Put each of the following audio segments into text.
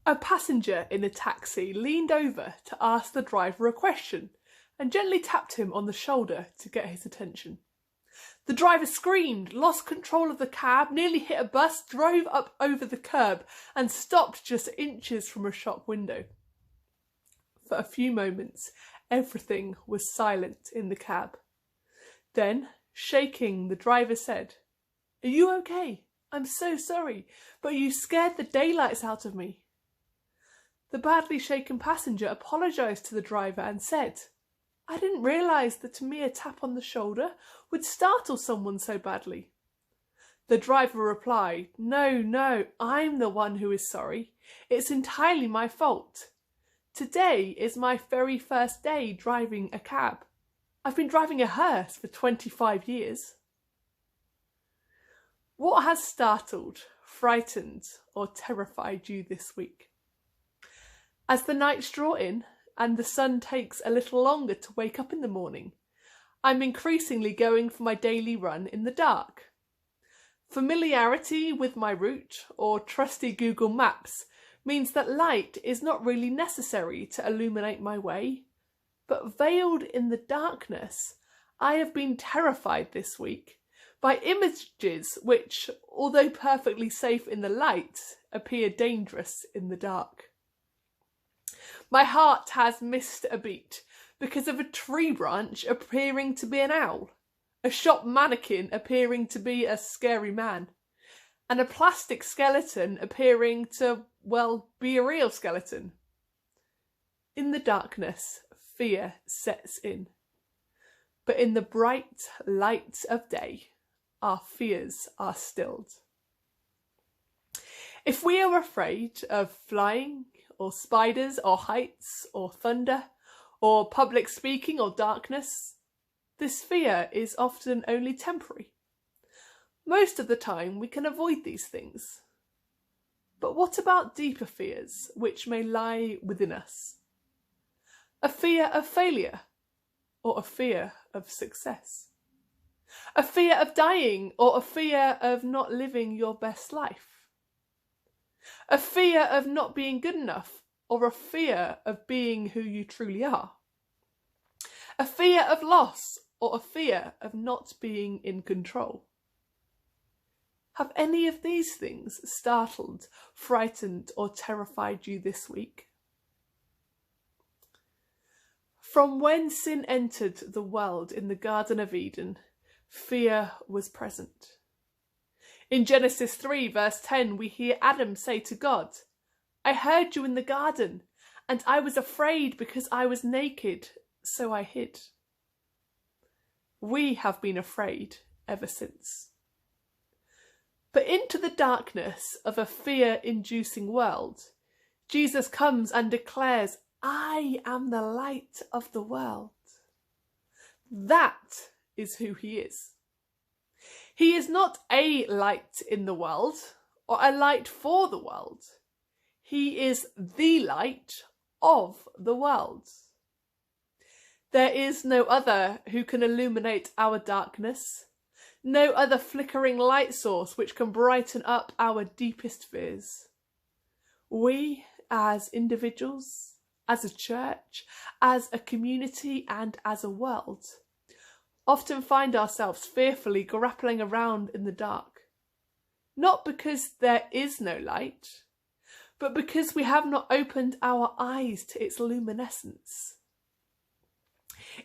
A passenger in a taxi leaned over to ask the driver a question and gently tapped him on the shoulder to get his attention. The driver screamed, lost control of the cab, nearly hit a bus, drove up over the curb and stopped just inches from a shop window. For a few moments, everything was silent in the cab. Then, shaking, the driver said, "Are you okay? I'm so sorry, but you scared the daylights out of me." The badly shaken passenger apologised to the driver and said, "I didn't realise that a mere tap on the shoulder would startle someone so badly." The driver replied, No, I'm the one who is sorry. It's entirely my fault. Today is my very first day driving a cab. I've been driving a hearse for 25 years. What has startled, frightened, or terrified you this week? As the nights draw in and the sun takes a little longer to wake up in the morning, I'm increasingly going for my daily run in the dark. Familiarity with my route or trusty Google Maps means that light is not really necessary to illuminate my way, but veiled in the darkness, I have been terrified this week by images which, although perfectly safe in the light, appear dangerous in the dark. My heart has missed a beat because of a tree branch appearing to be an owl, a shop mannequin appearing to be a scary man, and a plastic skeleton appearing to, be a real skeleton. In the darkness, fear sets in. But in the bright light of day, our fears are stilled. If we are afraid of flying, or spiders, or heights, or thunder, or public speaking, or darkness, this fear is often only temporary. Most of the time we can avoid these things. But what about deeper fears which may lie within us? A fear of failure, or a fear of success? A fear of dying, or a fear of not living your best life? A fear of not being good enough, or a fear of being who you truly are? A fear of loss, or a fear of not being in control? Have any of these things startled, frightened, or terrified you this week? From when sin entered the world in the Garden of Eden, fear was present. In Genesis 3 verse 10 we hear Adam say to God, "I heard you in the garden, and I was afraid because I was naked, so I hid." We have been afraid ever since. But into the darkness of a fear-inducing world, Jesus comes and declares, "I am the light of the world." That is who he is. He is not a light in the world or a light for the world. He is the light of the world. There is no other who can illuminate our darkness, no other flickering light source which can brighten up our deepest fears. We, as individuals, as a church, as a community, and as a world, often find ourselves fearfully grappling around in the dark. Not because there is no light, but because we have not opened our eyes to its luminescence.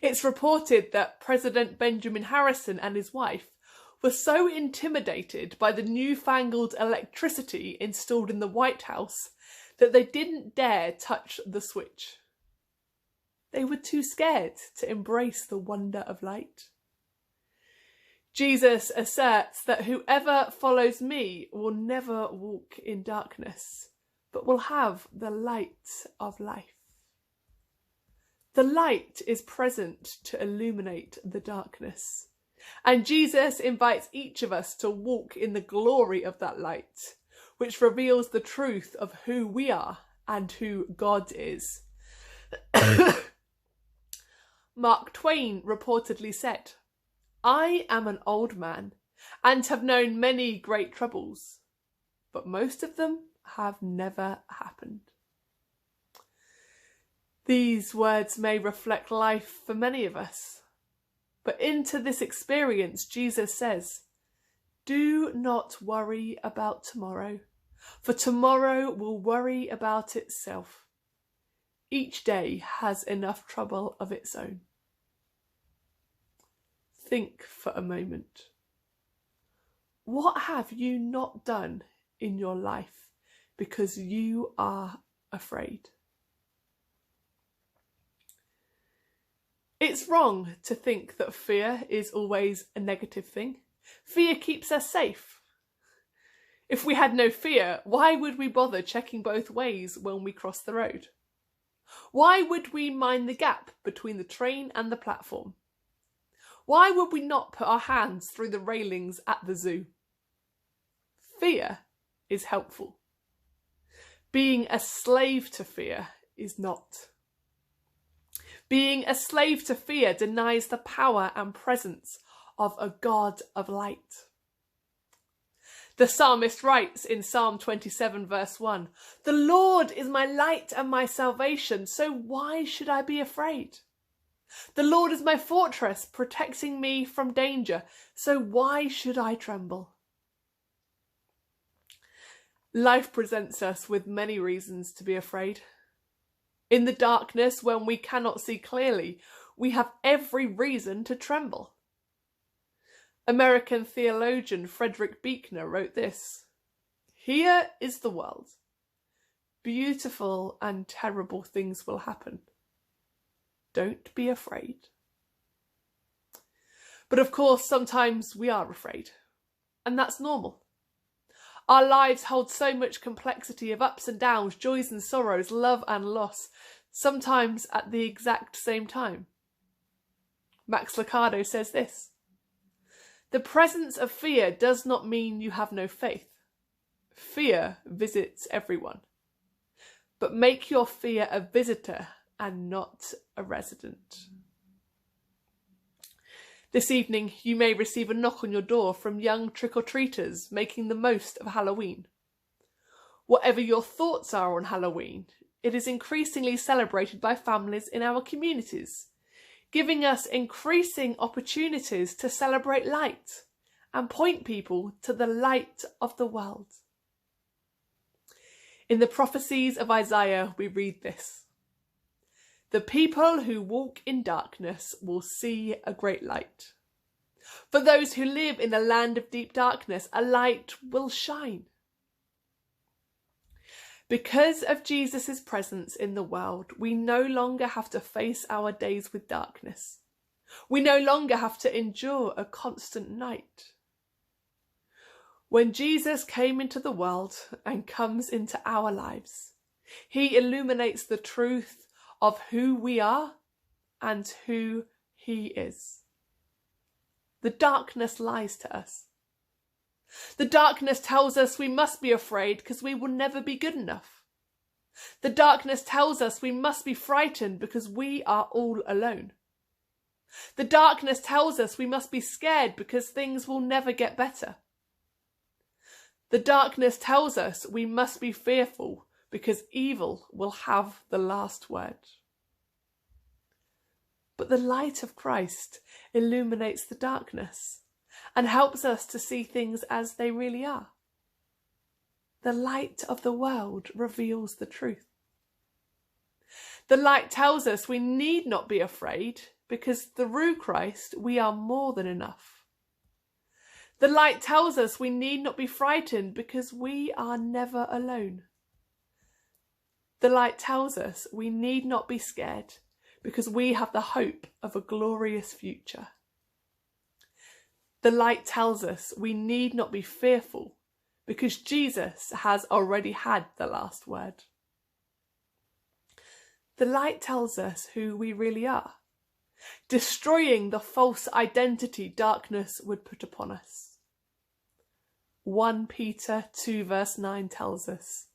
It's reported that President Benjamin Harrison and his wife were so intimidated by the newfangled electricity installed in the White House that they didn't dare touch the switch. They were too scared to embrace the wonder of light. Jesus asserts that whoever follows me will never walk in darkness, but will have the light of life. The light is present to illuminate the darkness, and Jesus invites each of us to walk in the glory of that light, which reveals the truth of who we are and who God is. Mark Twain reportedly said, "I am an old man and have known many great troubles, but most of them have never happened. These words may reflect life for many of us, but into this experience, Jesus says, "Do not worry about tomorrow, for tomorrow will worry about itself. Each day has enough trouble of its own." Think for a moment. What have you not done in your life because you are afraid? It's wrong to think that fear is always a negative thing. Fear keeps us safe. If we had no fear, why would we bother checking both ways when we cross the road? Why would we mind the gap between the train and the platform? Why would we not put our hands through the railings at the zoo? Fear is helpful. Being a slave to fear is not. Being a slave to fear denies the power and presence of a God of light. The psalmist writes in Psalm 27 verse 1, "The Lord is my light and my salvation, so why should I be afraid? The Lord is my fortress, protecting me from danger, so why should I tremble?" Life presents us with many reasons to be afraid. In the darkness, when we cannot see clearly, we have every reason to tremble. American theologian Frederick Buechner wrote this: "Here is the world. Beautiful and terrible things will happen. Don't be afraid." But of course, sometimes we are afraid, and that's normal. Our lives hold so much complexity of ups and downs, joys and sorrows, love and loss, sometimes at the exact same time. Max Lucado says this: "The presence of fear does not mean you have no faith. Fear visits everyone. But make your fear a visitor and not a resident." This evening, you may receive a knock on your door from young trick-or-treaters making the most of Halloween. Whatever your thoughts are on Halloween, it is increasingly celebrated by families in our communities, giving us increasing opportunities to celebrate light and point people to the light of the world. In the prophecies of Isaiah, we read this: "The people who walk in darkness will see a great light. For those who live in the land of deep darkness, a light will shine." Because of Jesus' presence in the world, we no longer have to face our days with darkness. We no longer have to endure a constant night. When Jesus came into the world and comes into our lives, he illuminates the truth of who we are and who he is. The darkness lies to us. The darkness tells us we must be afraid because we will never be good enough. The darkness tells us we must be frightened because we are all alone. The darkness tells us we must be scared because things will never get better. The darkness tells us we must be fearful because evil will have the last word. But the light of Christ illuminates the darkness and helps us to see things as they really are. The light of the world reveals the truth. The light tells us we need not be afraid because through Christ we are more than enough. The light tells us we need not be frightened because we are never alone. The light tells us we need not be scared because we have the hope of a glorious future. The light tells us we need not be fearful because Jesus has already had the last word. The light tells us who we really are, destroying the false identity darkness would put upon us. 1 Peter 2 verse 9 tells us,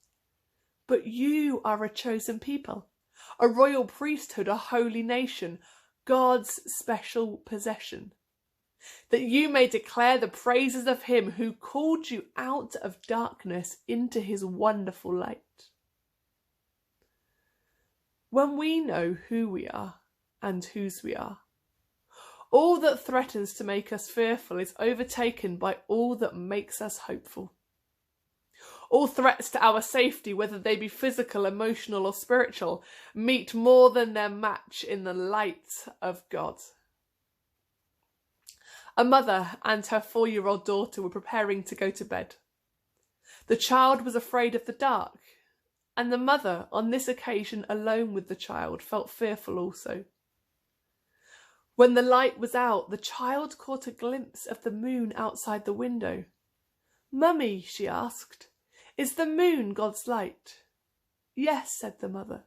"But you are a chosen people, a royal priesthood, a holy nation, God's special possession. that you may declare the praises of him who called you out of darkness into his wonderful light. When we know who we are and whose we are, all that threatens to make us fearful is overtaken by all that makes us hopeful. All threats to our safety, whether they be physical, emotional, or spiritual, meet more than their match in the light of God. A mother and her 4-year-old daughter were preparing to go to bed. The child was afraid of the dark, and the mother, on this occasion alone with the child, felt fearful also. When the light was out, the child caught a glimpse of the moon outside the window. "Mummy," she asked, "is the moon God's light?" "Yes," said the mother.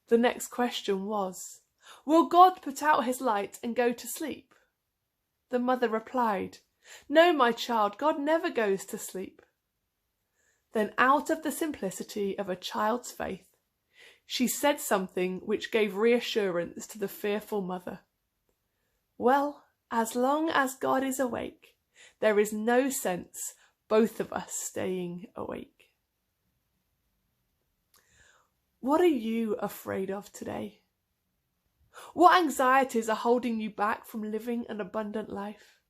The next question was, "Will God put out his light and go to sleep?" The mother replied, "No, my child, God never goes to sleep." Then, out of the simplicity of a child's faith, she said something which gave reassurance to the fearful mother. "Well, as long as God is awake, there is no sense both of us staying awake." What are you afraid of today? What anxieties are holding you back from living an abundant life?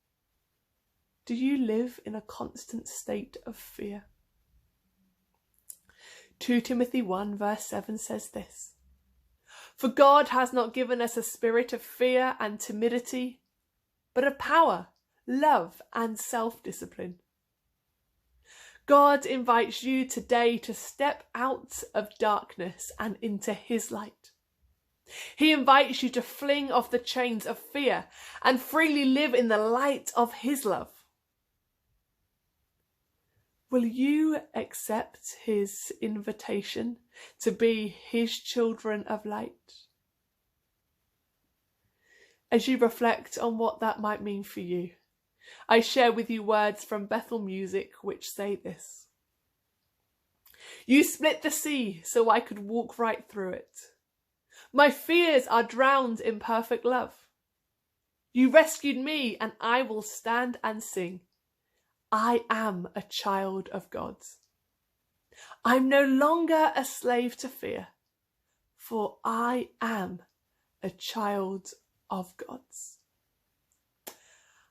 Do you live in a constant state of fear? 2 Timothy 1 verse 7 says this, "For God has not given us a spirit of fear and timidity, but of power, love, and self-discipline." God invites you today to step out of darkness and into his light. He invites you to fling off the chains of fear and freely live in the light of his love. Will you accept his invitation to be his children of light? As you reflect on what that might mean for you, I share with you words from Bethel Music which say this. "You split the sea so I could walk right through it. My fears are drowned in perfect love. You rescued me and I will stand and sing. I am a child of God's. I'm no longer a slave to fear, for I am a child of God's."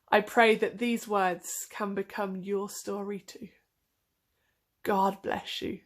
I pray that these words can become your story too. God bless you.